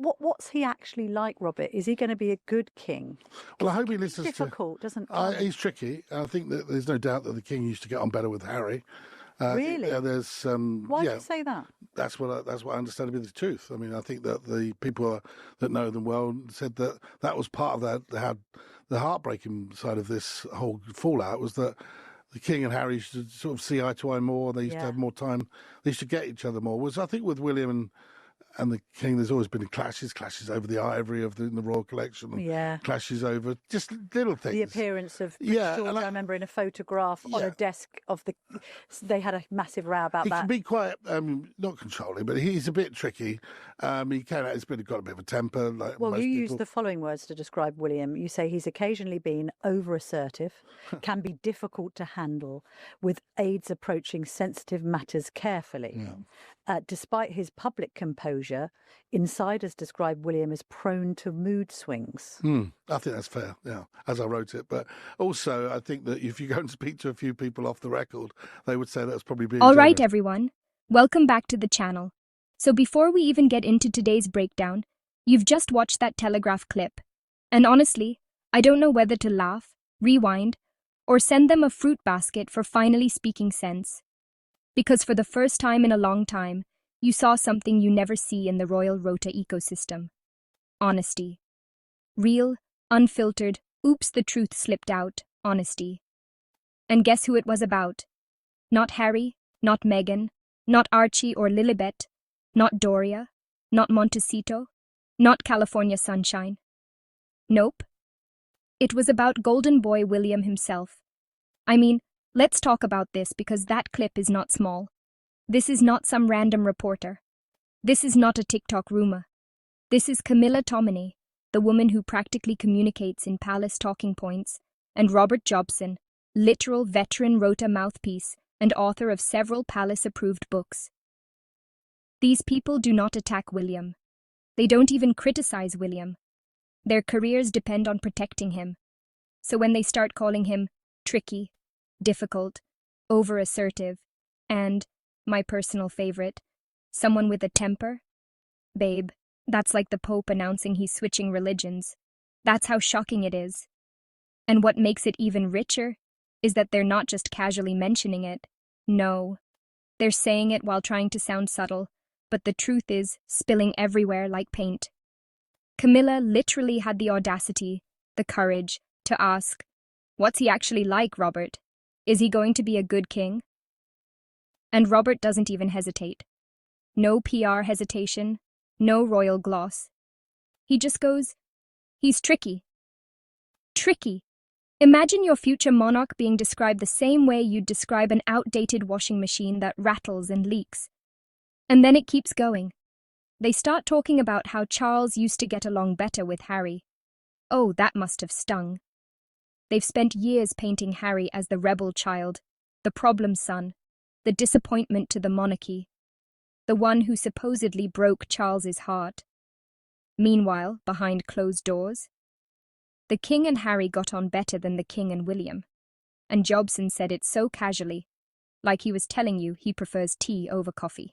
what's he actually like, Robert? Is he going to be a good king? Well, I hope he listens difficult, doesn't he's tricky. I think that there's no doubt that the king used to get on better with Harry. Really? There's Why do you say that? That's what I understand to be the truth. I mean, I think that the people that know them well said that was part of the heartbreaking side of this whole fallout was that the king and Harry used to sort of see eye to eye more. They used to have more time. They used to get each other more. Whereas I think with William and the king, there's always been clashes over the ivory in the royal collection, and clashes over just little things. The appearance of Prince George, I remember in a photograph on a desk they had a massive row about that. He can be quite, not controlling, but he's a bit tricky. He's got a bit of a temper. Like well, most you people. use the following words to describe William. You say he's occasionally been over-assertive, can be difficult to handle, with aides approaching sensitive matters carefully. Yeah. Despite his public composure, insiders describe William as prone to mood swings. I think that's fair, as I wrote it. But also, I think that if you go and speak to a few people off the record, they would say that's probably being All generous. right, everyone. Welcome back to the channel. So before we even get into today's breakdown, you've just watched that Telegraph clip. And honestly, I don't know whether to laugh, rewind, or send them a fruit basket for finally speaking sense. Because for the first time in a long time, you saw something you never see in the royal rota ecosystem. Honesty. Real, unfiltered, oops, the truth slipped out, honesty. And guess who it was about? Not Harry, not Meghan, not Archie or Lilibet, not Doria, not Montecito, not California Sunshine. Nope. It was about Golden Boy William himself. I mean, let's talk about this because that clip is not small. This is not some random reporter. This is not a TikTok rumor. This is Camilla Tominey, the woman who practically communicates in palace talking points, and Robert Jobson, literal veteran rota mouthpiece and author of several palace-approved books. These people do not attack William. They don't even criticize William. Their careers depend on protecting him. So when they start calling him tricky, difficult, over-assertive, and, my personal favorite, someone with a temper, babe, that's like the Pope announcing he's switching religions. That's how shocking it is. And what makes it even richer is that they're not just casually mentioning it. No. They're saying it while trying to sound subtle, but the truth is spilling everywhere like paint. Camilla literally had the audacity, the courage, to ask, "What's he actually like, Robert? Is he going to be a good king?" And Robert doesn't even hesitate. No PR hesitation, no royal gloss. He just goes, "He's tricky." Tricky. Imagine your future monarch being described the same way you'd describe an outdated washing machine that rattles and leaks. And then it keeps going. They start talking about how Charles used to get along better with Harry. Oh, that must have stung. They've spent years painting Harry as the rebel child, the problem son, the disappointment to the monarchy, the one who supposedly broke Charles's heart. Meanwhile, behind closed doors, the king and Harry got on better than the king and William, and Jobson said it so casually, like he was telling you he prefers tea over coffee.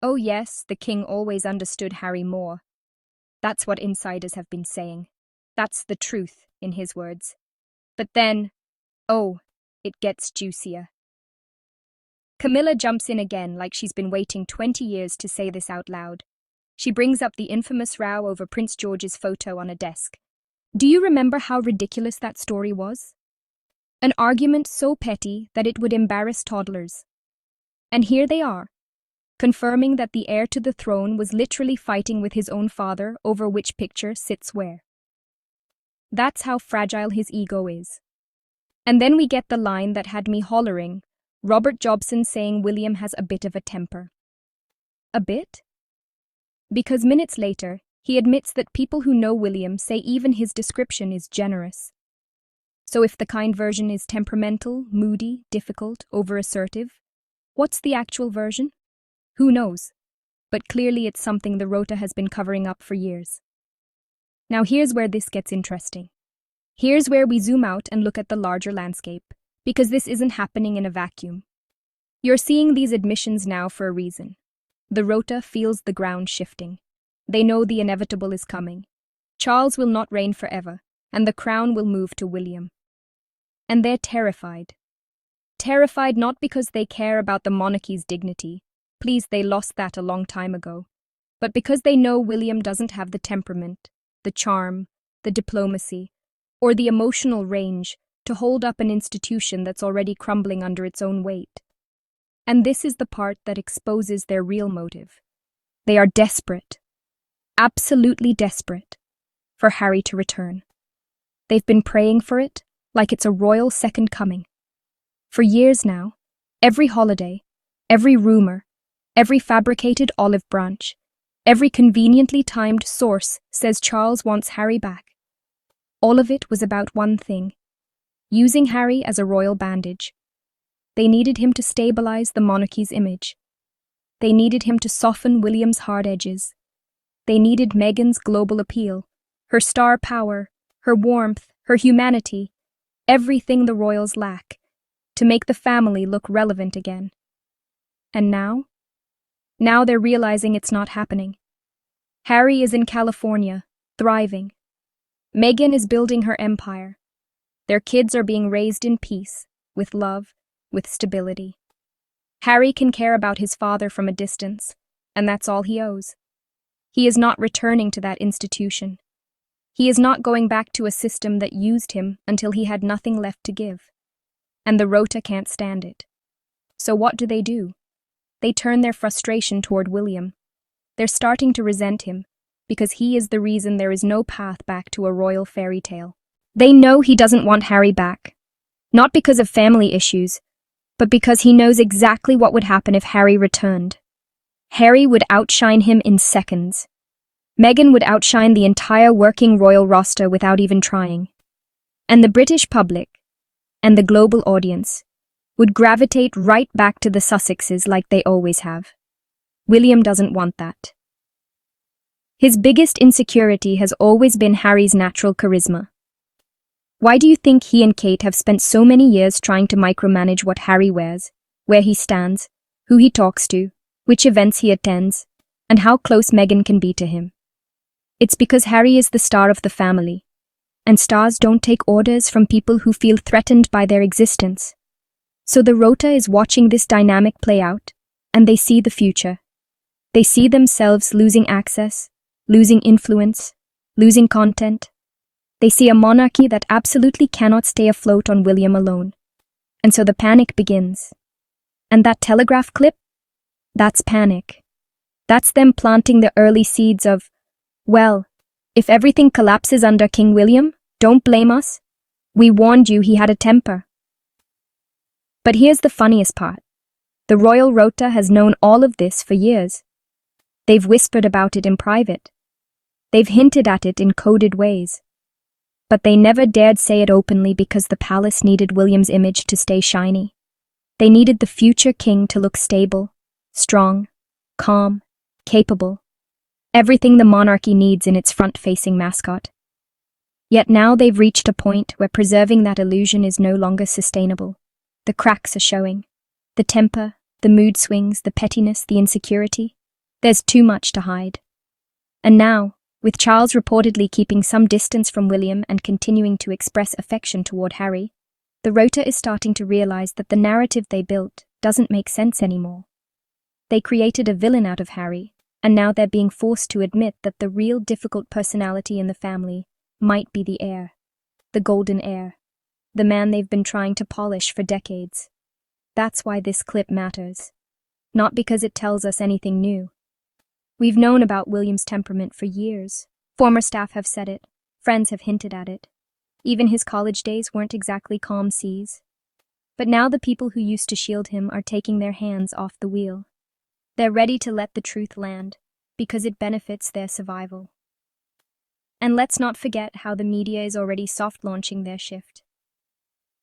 Oh yes, the king always understood Harry more. That's what insiders have been saying. That's the truth, in his words. But then, oh, it gets juicier. Camilla jumps in again like she's been waiting 20 years to say this out loud. She brings up the infamous row over Prince George's photo on a desk. Do you remember how ridiculous that story was? An argument so petty that it would embarrass toddlers. And here they are, confirming that the heir to the throne was literally fighting with his own father over which picture sits where. That's how fragile his ego is. And then we get the line that had me hollering, Robert Jobson saying William has a bit of a temper. A bit? Because minutes later, he admits that people who know William say even his description is generous. So if the kind version is temperamental, moody, difficult, over-assertive, what's the actual version? Who knows? But clearly it's something the rota has been covering up for years. Now here's where this gets interesting. Here's where we zoom out and look at the larger landscape, because this isn't happening in a vacuum. You're seeing these admissions now for a reason. The rota feels the ground shifting. They know the inevitable is coming. Charles will not reign forever, and the crown will move to William. And they're terrified. Terrified not because they care about the monarchy's dignity. Please, they lost that a long time ago. But because they know William doesn't have the temperament, the charm, the diplomacy, or the emotional range to hold up an institution that's already crumbling under its own weight. And this is the part that exposes their real motive. They are desperate, absolutely desperate, for Harry to return. They've been praying for it like it's a royal second coming. For years now, every holiday, every rumor, every fabricated olive branch, every conveniently timed source says Charles wants Harry back. All of it was about one thing: using Harry as a royal bandage. They needed him to stabilize the monarchy's image. They needed him to soften William's hard edges. They needed Meghan's global appeal, her star power, her warmth, her humanity, everything the royals lack, to make the family look relevant again. And now? Now they're realizing it's not happening. Harry is in California, thriving. Meghan is building her empire. Their kids are being raised in peace, with love, with stability. Harry can care about his father from a distance, and that's all he owes. He is not returning to that institution. He is not going back to a system that used him until he had nothing left to give. And the rota can't stand it. So what do? They turn their frustration toward William. They're starting to resent him, because he is the reason there is no path back to a royal fairy tale. They know he doesn't want Harry back. Not because of family issues, but because he knows exactly what would happen if Harry returned. Harry would outshine him in seconds. Meghan would outshine the entire working royal roster without even trying. And the British public, and the global audience, would gravitate right back to the Sussexes like they always have. William doesn't want that. His biggest insecurity has always been Harry's natural charisma. Why do you think he and Kate have spent so many years trying to micromanage what Harry wears, where he stands, who he talks to, which events he attends, and how close Meghan can be to him? It's because Harry is the star of the family, and stars don't take orders from people who feel threatened by their existence. So the rota is watching this dynamic play out, and they see the future. They see themselves losing access, losing influence, losing content. They see a monarchy that absolutely cannot stay afloat on William alone. And so the panic begins. And that Telegraph clip? That's panic. That's them planting the early seeds of, well, if everything collapses under King William, don't blame us. We warned you he had a temper. But here's the funniest part. The royal rota has known all of this for years. They've whispered about it in private. They've hinted at it in coded ways. But they never dared say it openly because the palace needed William's image to stay shiny. They needed the future king to look stable, strong, calm, capable. Everything the monarchy needs in its front-facing mascot. Yet now they've reached a point where preserving that illusion is no longer sustainable. The cracks are showing. The temper, the mood swings, the pettiness, the insecurity. There's too much to hide. And now, with Charles reportedly keeping some distance from William and continuing to express affection toward Harry, the rota is starting to realize that the narrative they built doesn't make sense anymore. They created a villain out of Harry, and now they're being forced to admit that the real difficult personality in the family might be the heir, the golden heir, the man they've been trying to polish for decades. That's why this clip matters. Not because it tells us anything new. We've known about William's temperament for years. Former staff have said it. Friends have hinted at it. Even his college days weren't exactly calm seas. But now the people who used to shield him are taking their hands off the wheel. They're ready to let the truth land, because it benefits their survival. And let's not forget how the media is already soft-launching their shift.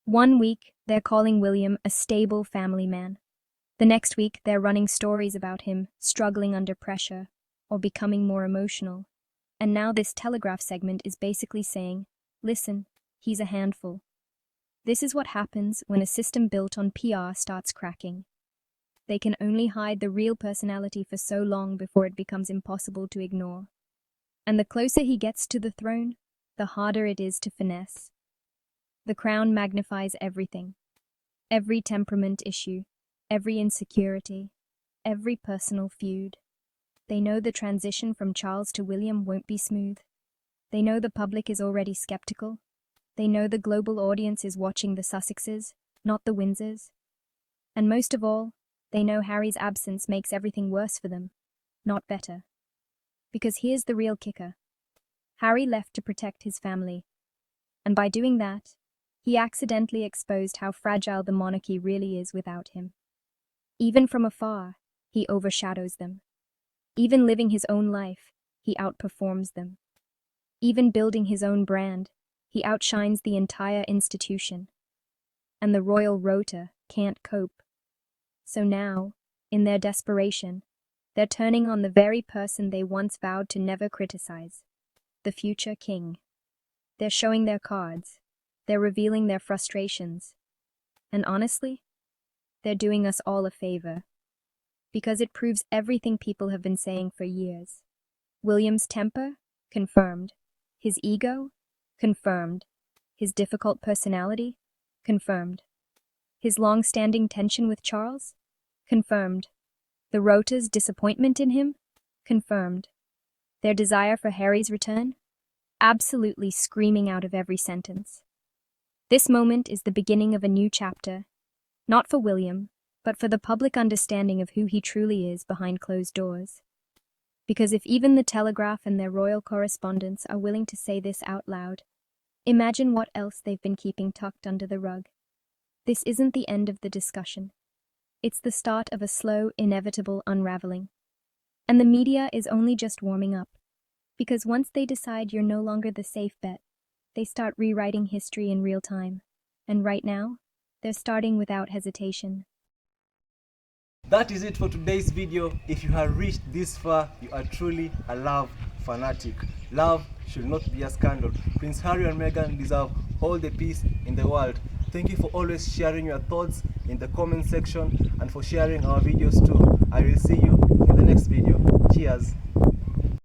1 week, they're calling William a stable family man. The next week, they're running stories about him struggling under pressure or becoming more emotional. And now this Telegraph segment is basically saying, listen, he's a handful. This is what happens when a system built on PR starts cracking. They can only hide the real personality for so long before it becomes impossible to ignore. And the closer he gets to the throne, the harder it is to finesse. The crown magnifies everything. Every temperament issue, every insecurity, every personal feud. They know the transition from Charles to William won't be smooth. They know the public is already skeptical. They know the global audience is watching the Sussexes, not the Windsors. And most of all, they know Harry's absence makes everything worse for them, not better. Because here's the real kicker. Harry left to protect his family. And by doing that, he accidentally exposed how fragile the monarchy really is without him. Even from afar, he overshadows them. Even living his own life, he outperforms them. Even building his own brand, he outshines the entire institution. And the royal rota can't cope. So now, in their desperation, they're turning on the very person they once vowed to never criticize, the future king. They're showing their cards. They're revealing their frustrations. And honestly, they're doing us all a favor. Because it proves everything people have been saying for years. William's temper? Confirmed. His ego? Confirmed. His difficult personality? Confirmed. His long-standing tension with Charles? Confirmed. The rota's disappointment in him? Confirmed. Their desire for Harry's return? Absolutely screaming out of every sentence. This moment is the beginning of a new chapter, not for William, but for the public understanding of who he truly is behind closed doors. Because if even the Telegraph and their royal correspondents are willing to say this out loud, imagine what else they've been keeping tucked under the rug. This isn't the end of the discussion. It's the start of a slow, inevitable unraveling. And the media is only just warming up. Because once they decide you're no longer the safe bet, they start rewriting history in real time. And right now, they're starting without hesitation. That is it for today's video. If you have reached this far, you are truly a love fanatic. Love should not be a scandal. Prince Harry and Meghan deserve all the peace in the world. Thank you for always sharing your thoughts in the comment section and for sharing our videos too. I will see you in the next video. Cheers.